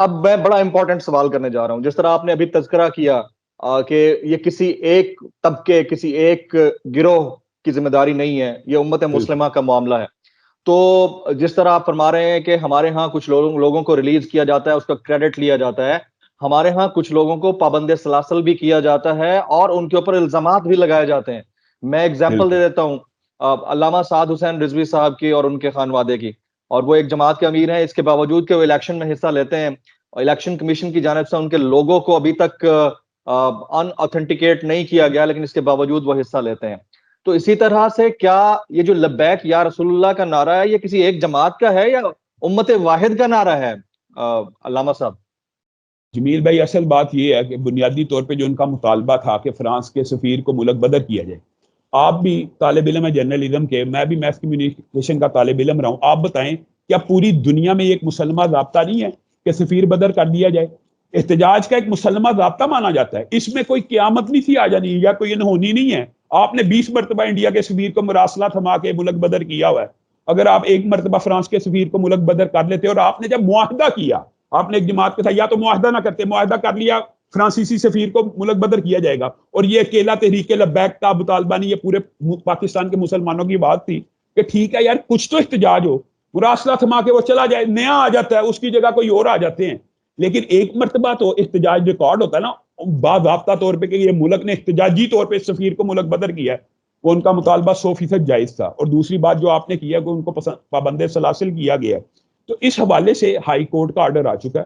اب میں بڑا امپورٹنٹ سوال کرنے جا رہا ہوں. جس طرح آپ نے ابھی تذکرہ کیا کہ یہ کسی ایک طبقے، کسی ایک گروہ کی ذمہ داری نہیں ہے، یہ امت مسلمہ کا معاملہ ہے. تو جس طرح آپ فرما رہے ہیں کہ ہمارے ہاں کچھ لوگوں کو ریلیز کیا جاتا ہے، اس کا کریڈٹ لیا جاتا ہے، ہمارے ہاں کچھ لوگوں کو پابند سلاسل بھی کیا جاتا ہے اور ان کے اوپر الزامات بھی لگائے جاتے ہیں. میں ایگزامپل دے دیتا ہوں علامہ سعد حسین رضوی صاحب کی اور ان کے خانوادے کی. اور وہ ایک جماعت کے امیر ہیں، اس کے باوجود کہ وہ الیکشن میں حصہ لیتے ہیں، الیکشن کمیشن کی جانب سے ان کے لوگوں کو ابھی تک ان اتھینٹیکیٹ نہیں کیا گیا، لیکن اس کے باوجود وہ حصہ لیتے ہیں. تو اسی طرح سے کیا یہ جو لبیک یا رسول اللہ کا نعرہ ہے، یہ کسی ایک جماعت کا ہے یا امت واحد کا نعرہ ہے علامہ صاحب؟ جمیل بھائی، اصل بات یہ ہے کہ بنیادی طور پہ جو ان کا مطالبہ تھا کہ فرانس کے سفیر کو ملک بدر کیا جائے. آپ بھی طالب علم ہیں جرنلزم کے، میں بھی میس کمیونیکیشن کا طالب علم رہا ہوں. آپ بتائیں کیا پوری دنیا میں ایک مسلمہ ضابطہ نہیں ہے کہ سفیر بدر کر دیا جائے؟ احتجاج کا ایک مسلمہ ضابطہ مانا جاتا ہے. اس میں کوئی قیامت نہیں تھی آ جانی یا کوئی انہونی نہیں ہے. آپ نے 20 مرتبہ انڈیا کے سفیر کو مراسلہ تھما کے ملک بدر کیا ہوا ہے. اگر آپ ایک مرتبہ فرانس کے سفیر کو ملک بدر کر لیتے اور آپ نے جب معاہدہ کیا، آپ نے ایک جماعت کے ساتھ یا تو معاہدہ نہ کرتے، معاہدہ کر لیا فرانسیسی سفیر کو ملک بدر کیا جائے گا. اور یہ اکیلا تحریک لبیک کا مطالبہ نہیں، یہ پورے پاکستان کے مسلمانوں کی بات تھی کہ ٹھیک ہے یار کچھ تو احتجاج ہو. مراسلہ تھما کے وہ چلا جائے، نیا آ جاتا ہے، اس کی جگہ کوئی اور آ جاتے ہیں. لیکن ایک مرتبہ تو احتجاج ریکارڈ ہوتا ہے نا باضابطہ طور پہ کہ یہ ملک نے احتجاجی طور پہ سفیر کو ملک بدر کیا ہے. وہ ان کا مطالبہ 100% جائز تھا. اور دوسری بات جو آپ نے کیا کہ ان کو پابند سلاسل کیا گیا ہے، تو اس حوالے سے ہائی کورٹ کا آرڈر آ چکا ہے.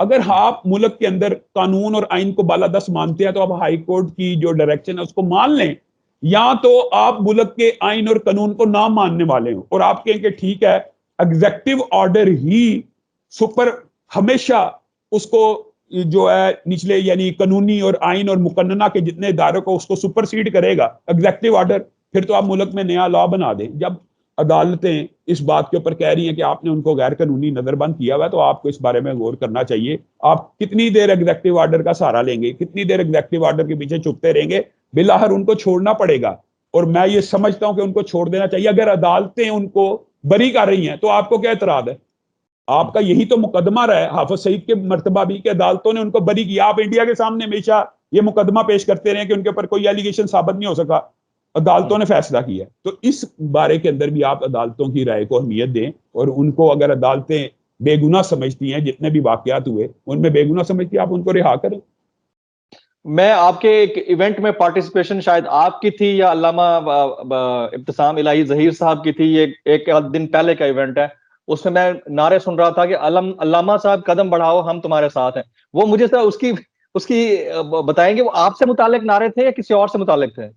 اگر آپ ملک کے اندر قانون اور آئین کو بالادست مانتے ہیں تو آپ ہائی کورٹ کی جو ڈائریکشن ہے اس کو مان لیں، یا تو آپ ملک کے آئین اور قانون کو نہ ماننے والے ہوں اور آپ کہیں کہ ٹھیک ہے ایگزیکٹو آرڈر ہی سپر ہمیشہ اس کو جو ہے نچلے یعنی قانونی اور آئین اور مقننہ کے جتنے اداروں کو اس کو سپرسیڈ کرے گا ایگزیکٹو آرڈر. پھر تو آپ ملک میں نیا لا بنا دیں. جب عدالتیں اس بات کے اوپر کہہ رہی ہیں کہ آپ نے ان کو غیر قانونی نظر بند کیا ہوا ہے تو آپ کو اس بارے میں غور کرنا چاہیے. آپ کتنی دیر ایگزیکٹو آرڈر کا سہارا لیں گے، کتنی دیر ایگزیکٹو آرڈر کے پیچھے چھپتے رہیں گے؟ بالآخر ان کو چھوڑنا پڑے گا. اور میں یہ سمجھتا ہوں کہ ان کو چھوڑ دینا چاہیے. اگر عدالتیں ان کو بری کر رہی ہیں تو آپ کو کیا اعتراض ہے؟ آپ کا یہی تو مقدمہ رہا ہے حافظ سعید کے مرتبہ بھی کہ عدالتوں نے ان کو بری کیا. آپ انڈیا کے سامنے ہمیشہ یہ مقدمہ پیش کرتے رہے کہ ان کے اوپر کوئی ایلیگیشن ثابت نہیں ہو سکا، عدالتوں نے فیصلہ کیا. تو اس بارے کے اندر بھی آپ عدالتوں کی رائے کو اہمیت دیں، اور ان کو اگر عدالتیں بے گناہ سمجھتی ہیں، جتنے بھی واقعات ہوئے ان میں بے گناہ سمجھتی ہیں، آپ ان کو رہا کریں. میں آپ کے ایک ایونٹ میں پارٹیسپیشن شاید آپ کی تھی یا علامہ ابتسام الہی ظہیر صاحب کی تھی، یہ ایک دن پہلے کا ایونٹ ہے. اس میں نعرے سن رہا تھا کہ علامہ صاحب قدم بڑھاؤ ہم تمہارے ساتھ ہیں. وہ مجھے اس کی بتائیں گے وہ آپ سے متعلق نعرے تھے یا کسی اور سے متعلق تھے؟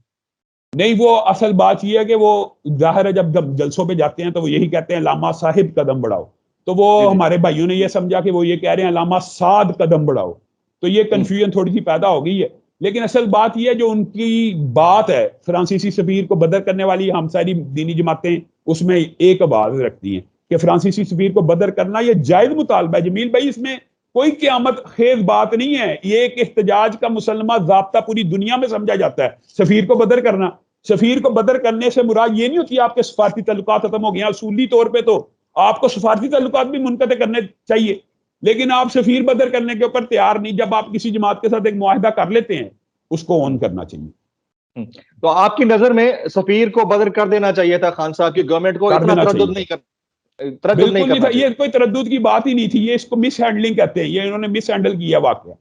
نہیں، وہ اصل بات یہ ہے کہ وہ ظاہر ہے جب جلسوں پہ جاتے ہیں تو وہ یہی کہتے ہیں علامہ صاحب قدم بڑھاؤ. تو وہ ہمارے بھائیوں نے یہ سمجھا کہ وہ یہ کہہ رہے ہیں علامہ سعد قدم بڑھاؤ. تو یہ کنفیوژن تھوڑی سی پیدا ہو گئی ہے. لیکن اصل بات یہ ہے جو ان کی بات ہے فرانسیسی سفیر کو بدر کرنے والی، ہم ساری دینی جماعتیں اس میں ایک آواز رکھتی ہیں کہ فرانسیسی سفیر کو بدر کرنا یہ جائز مطالبہ ہے. جمیل بھائی، اس میں کوئی قیامت خیز بات نہیں ہے. یہ ایک احتجاج کا مسلمہ ضابطہ پوری دنیا میں سمجھا جاتا ہے سفیر کو بدر کرنا. سفیر کو بدر کرنے سے مراد یہ نہیں ہوتی آپ کے سفارتی تعلقات ختم ہو گئے. اصولی طور پہ تو آپ کو سفارتی تعلقات بھی منقطع کرنے چاہیے، لیکن آپ سفیر بدر کرنے کے اوپر تیار نہیں. جب آپ کسی جماعت کے ساتھ ایک معاہدہ کر لیتے ہیں اس کو اون کرنا چاہیے. تو آپ کی نظر میں سفیر کو بدر کر دینا چاہیے تھا خان صاحب کی گورنمنٹ کو، اتنا تردد نہیں بالکل نہیں تھا. یہ کوئی تردد کی بات ہی نہیں تھی. یہ اس کو مس ہینڈلنگ کہتے ہیں. یہ انہوں نے مس ہینڈل کیا واقعہ.